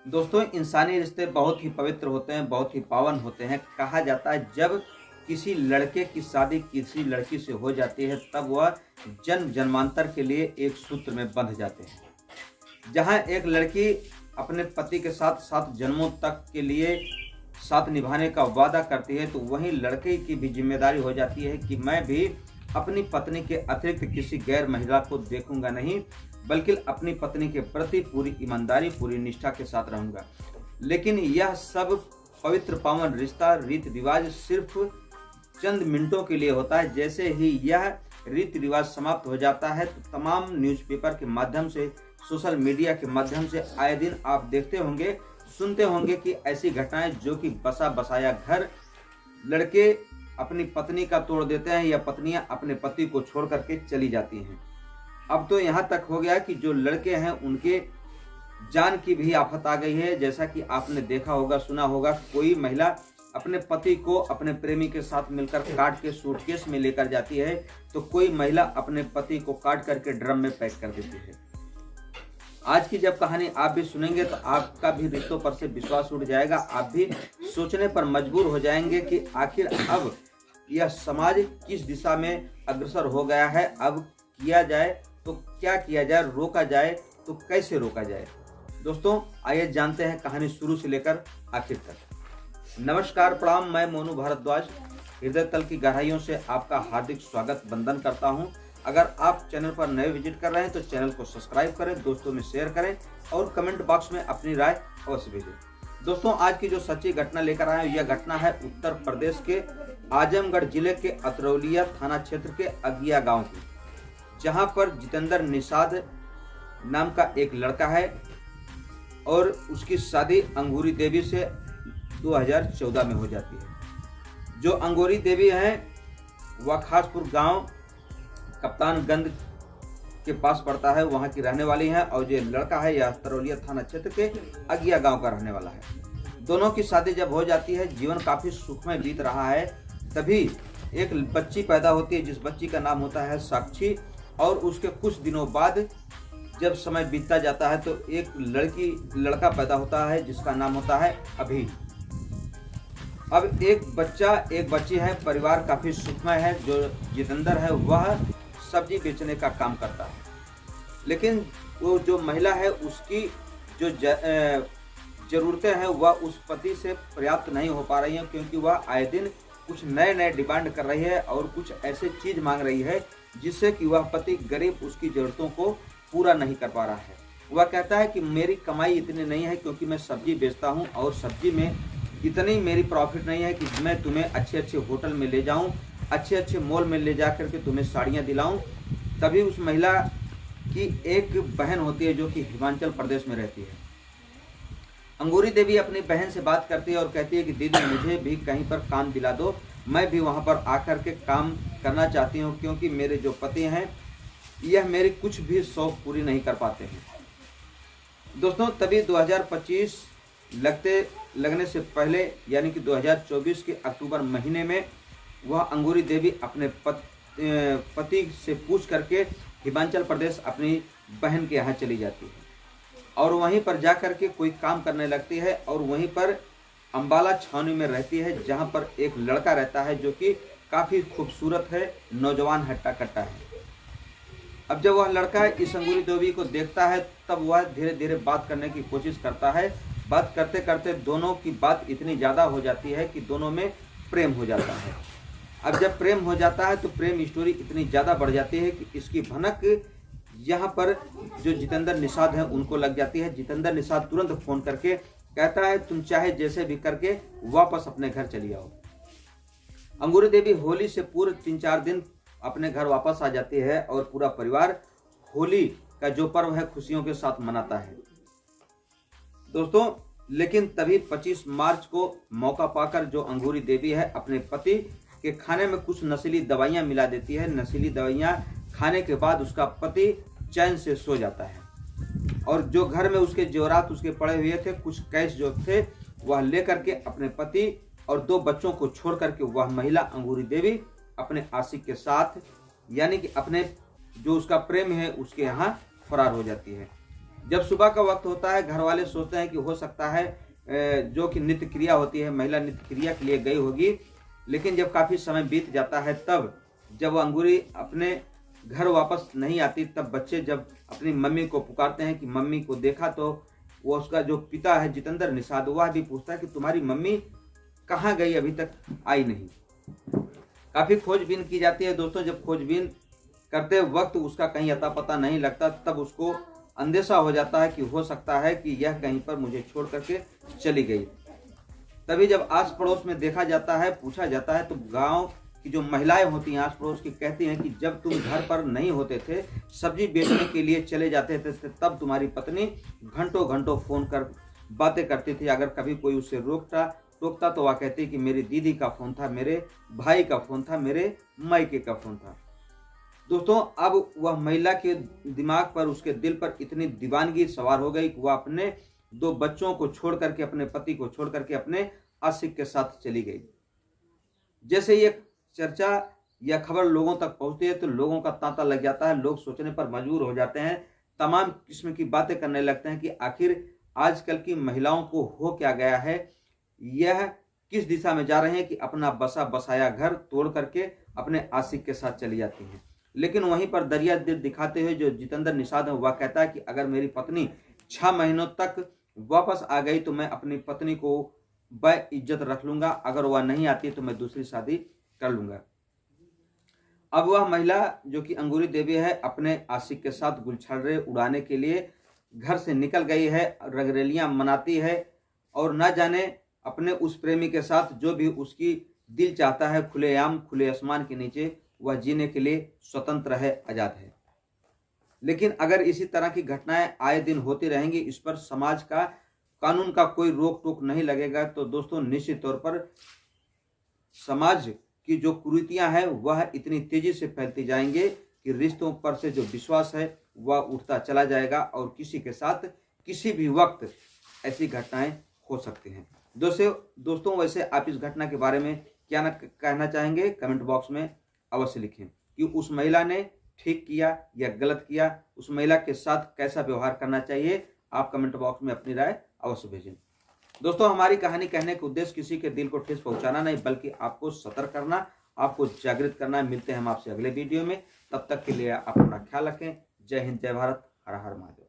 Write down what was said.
दोस्तों, इंसानी रिश्ते बहुत ही पवित्र होते हैं, बहुत ही पावन होते हैं। कहा जाता है जब किसी लड़के की शादी किसी लड़की से हो जाती है तब वह जन्म जन्मांतर के लिए एक सूत्र में बंध जाते हैं। जहां एक लड़की अपने पति के साथ 7 जन्मों तक के लिए साथ निभाने का वादा करती है तो वहीं लड़के की भी जिम्मेदारी हो जाती है कि मैं भी अपनी पत्नी के अतिरिक्त किसी गैर महिला को देखूंगा नहीं, बल्कि अपनी पत्नी के प्रति पूरी ईमानदारी पूरी निष्ठा के साथ रहूंगा। लेकिन यह सब पवित्र पावन रिश्ता रीति रिवाज सिर्फ चंद मिनटों के लिए होता है। जैसे ही यह रीति रिवाज समाप्त हो जाता है तो तमाम न्यूज़पेपर के माध्यम से, सोशल मीडिया के माध्यम से आए दिन आप देखते होंगे, सुनते होंगे कि ऐसी घटनाएं जो कि बसा बसाया घर लड़के अपनी पत्नी का तोड़ देते हैं या पत्नियां अपने पति को छोड़ करके चली जाती हैं। अब तो यहाँ तक हो गया कि जो लड़के हैं उनके जान की भी आफत आ गई है। जैसा कि आपने देखा होगा, सुना होगा, कोई महिला अपने पति को अपने प्रेमी के साथ मिलकर काट के सूटकेस में लेकर जाती है तो कोई महिला अपने पति को काट करके ड्रम में पैक कर देती है। आज की जब कहानी आप भी सुनेंगे तो आपका भी रिश्तों पर से विश्वास उठ जाएगा। आप भी सोचने पर मजबूर हो जाएंगे कि आखिर अब यह समाज किस दिशा में अग्रसर हो गया है। अब किया जाए तो क्या किया जाए, रोका जाए तो कैसे रोका जाए। दोस्तों, आइए जानते हैं कहानी शुरू से लेकर आखिर तक। नमस्कार, प्रणाम, मैं मोनू भारद्वाज हृदय तल की गहराइयों से आपका हार्दिक स्वागत वंदन करता हूं। अगर आप चैनल पर नए विजिट कर रहे हैं तो चैनल को सब्सक्राइब करें, दोस्तों में शेयर करें और कमेंट बॉक्स में अपनी राय अवश्य भेजें। दोस्तों, आज की जो सच्ची घटना लेकर आए हैं यह घटना है उत्तर प्रदेश के आजमगढ़ जिले के अतरौलिया थाना क्षेत्र के अगिया गांव की, जहां पर जितेंद्र निषाद नाम का एक लड़का है और उसकी शादी अंगूरी देवी से 2014 में हो जाती है। जो अंगूरी देवी है वह खासपुर गांव कप्तानगंज के पास पड़ता है, वहां की रहने वाली है। और जो लड़का है यह तरौलिया थाना क्षेत्र के अगिया गांव का रहने वाला है। दोनों की शादी जब हो जाती है, जीवन काफी सुखमय बीत रहा है। तभी एक बच्ची पैदा होती है जिस बच्ची का नाम होता है साक्षी। और उसके कुछ दिनों बाद जब समय बीतता जाता है तो एक लड़का पैदा होता है जिसका नाम होता है अभी। अब एक बच्ची है। परिवार काफी सुखमय है। जो जितेंद्र है वह सब्जी बेचने का काम करता है, लेकिन वो जो महिला है उसकी जो जरूरतें हैं वह उस पति से पर्याप्त नहीं हो पा रही हैं, क्योंकि वह आए दिन कुछ नए नए डिमांड कर रही है और कुछ ऐसे चीज मांग रही है जिससे कि वह पति गरीब उसकी जरूरतों को पूरा नहीं कर पा रहा है। वह कहता है कि मेरी कमाई इतनी नहीं है क्योंकि मैं सब्जी बेचता हूं और सब्जी में इतनी मेरी प्रॉफिट नहीं है कि मैं तुम्हें अच्छे अच्छे होटल में ले जाऊं, अच्छे अच्छे मॉल में ले जा करके तुम्हें साड़ियां दिलाऊं। तभी उस महिला की एक बहन होती है जो कि हिमाचल प्रदेश में रहती है। अंगूरी देवी अपनी बहन से बात करती है और कहती है कि दीदी मुझे भी कहीं पर काम दिला दो, मैं भी वहां पर आकर के काम करना चाहती हूं, क्योंकि मेरे जो पति हैं यह मेरी कुछ भी शौक पूरी नहीं कर पाते हैं। दोस्तों, तभी 2025 लगने से पहले यानी कि 2024 के अक्टूबर महीने में वह अंगूरी देवी अपने पति से पूछ करके हिमाचल प्रदेश अपनी बहन के यहाँ चली जाती है और वहीं पर जाकर के कोई काम करने लगती है और वहीं पर अंबाला छावनी में रहती है, जहां पर एक लड़का रहता है जो कि काफ़ी खूबसूरत है, नौजवान हट्टा कट्टा है। अब जब वह लड़का इस अंगूरी देवी को देखता है तब वह धीरे धीरे बात करने की कोशिश करता है। बात करते करते दोनों की बात इतनी ज़्यादा हो जाती है कि दोनों में प्रेम हो जाता है। अब जब प्रेम हो जाता है तो प्रेम स्टोरी इतनी ज़्यादा बढ़ जाती है कि इसकी भनक यहाँ पर जो जितेंद्र निषाद हैं उनको लग जाती है। जितेंद्र निषाद तुरंत फ़ोन करके कहता है तुम चाहे जैसे भी करके वापस अपने घर चली आओ। अंगूरी देवी होली से पूर्व 3-4 दिन अपने घर वापस आ जाती है और पूरा परिवार होली का जो पर्व है खुशियों के साथ मनाता है। दोस्तों, लेकिन तभी 25 मार्च को मौका पाकर जो अंगूरी देवी है अपने पति के खाने में कुछ नशीली दवाइयां मिला देती है। नशीली दवाइयां खाने के बाद उसका पति चैन से सो जाता है और जो घर में उसके जेवरात उसके पड़े हुए थे, कुछ कैश जो थे, वह लेकर के अपने पति और 2 बच्चों को छोड़ करके वह महिला अंगूरी देवी अपने आशिक के साथ यानी कि अपने जो उसका प्रेम है उसके यहाँ फरार हो जाती है। जब सुबह का वक्त होता है, घर वाले सोचते हैं कि हो सकता है जो कि नित्य क्रिया होती है, महिला नित्य क्रिया के लिए गई होगी, लेकिन जब काफ़ी समय बीत जाता है, तब जब वो अंगूरी अपने घर वापस नहीं आती, तब बच्चे जब अपनी मम्मी को पुकारते हैं कि मम्मी को देखा, तो वो उसका जो पिता है जितेंद्र निषाद, वह भी पूछता है कि तुम्हारी मम्मी कहाँ गई, अभी तक आई नहीं। काफ़ी खोजबीन की जाती है दोस्तों। जब खोजबीन करते वक्त उसका कहीं अता पता नहीं लगता, तब उसको अंदेशा हो जाता है कि हो सकता है कि यह कहीं पर मुझे छोड़ करके चली गई। तभी जब आस पड़ोस में देखा जाता है, पूछा जाता है, तो गांव की जो महिलाएं होती हैं आस पड़ोस की, कहती हैं कि जब तुम घर पर नहीं होते थे, सब्जी बेचने के लिए चले जाते थे, तब तुम्हारी पत्नी घंटों घंटों फोन कर बातें करती थी। अगर कभी कोई उससे टोकता तो वह कहती कि मेरी दीदी का फोन था, मेरे भाई का फोन था, मेरे मायके का फोन था। दोस्तों, अब वह महिला के दिमाग पर, उसके दिल पर इतनी दीवानगी सवार हो गई कि वह अपने 2 बच्चों को छोड़ करके, अपने पति को छोड़ करके अपने आशिक के साथ चली गई। जैसे ये चर्चा या खबर लोगों तक पहुंचती है, तो लोगों का तांता लग जाता है। लोग सोचने पर मजबूर हो जाते हैं, तमाम किस्म की बातें करने लगते हैं कि आखिर आजकल की महिलाओं को हो क्या गया है, यह किस दिशा में जा रहे हैं कि अपना बसा बसाया घर तोड़ करके अपने आशिक के साथ चली जाती हैं। लेकिन वहीं पर दरिया दिल दिखाते हुए जो जितेंद्र निषाद है, वह कहता है कि अगर मेरी पत्नी 6 महीनों तक वापस आ गई तो मैं अपनी पत्नी को बेइज्जत रख लूंगा, अगर वह नहीं आती तो मैं दूसरी शादी कर लूंगा। अब वह महिला जो कि अंगूरी देवी है, अपने आशिक के साथ गुलछर्रे उड़ाने के लिए घर से निकल गई है, रंगरेलियां मनाती है और न जाने अपने उस प्रेमी के साथ जो भी उसकी दिल चाहता है, खुलेआम खुले आसमान के नीचे वह जीने के लिए स्वतंत्र है, आजाद है। लेकिन अगर इसी तरह की घटनाएं आए दिन होती रहेंगी, इस पर समाज का, कानून का कोई रोक टोक नहीं लगेगा, तो दोस्तों निश्चित तौर पर समाज की जो कुरीतियां हैं वह इतनी तेजी से फैलती जाएंगे कि रिश्तों पर से जो विश्वास है वह उठता चला जाएगा और किसी के साथ किसी भी वक्त ऐसी घटनाएं हो सकती हैं। दोस्तों वैसे आप इस घटना के बारे में क्या ना कहना चाहेंगे, कमेंट बॉक्स में अवश्य लिखें कि उस महिला ने ठीक किया या गलत किया, उस महिला के साथ कैसा व्यवहार करना चाहिए। आप कमेंट बॉक्स में अपनी राय अवश्य भेजें। दोस्तों, हमारी कहानी कहने का उद्देश्य किसी के दिल को ठेस पहुंचाना नहीं, बल्कि आपको सतर्क करना, आपको जागृत करना। मिलते हैं हम आपसे अगले वीडियो में, तब तक के लिए आप अपना ख्याल रखें। जय हिंद, जय भारत, हर हर महादेव।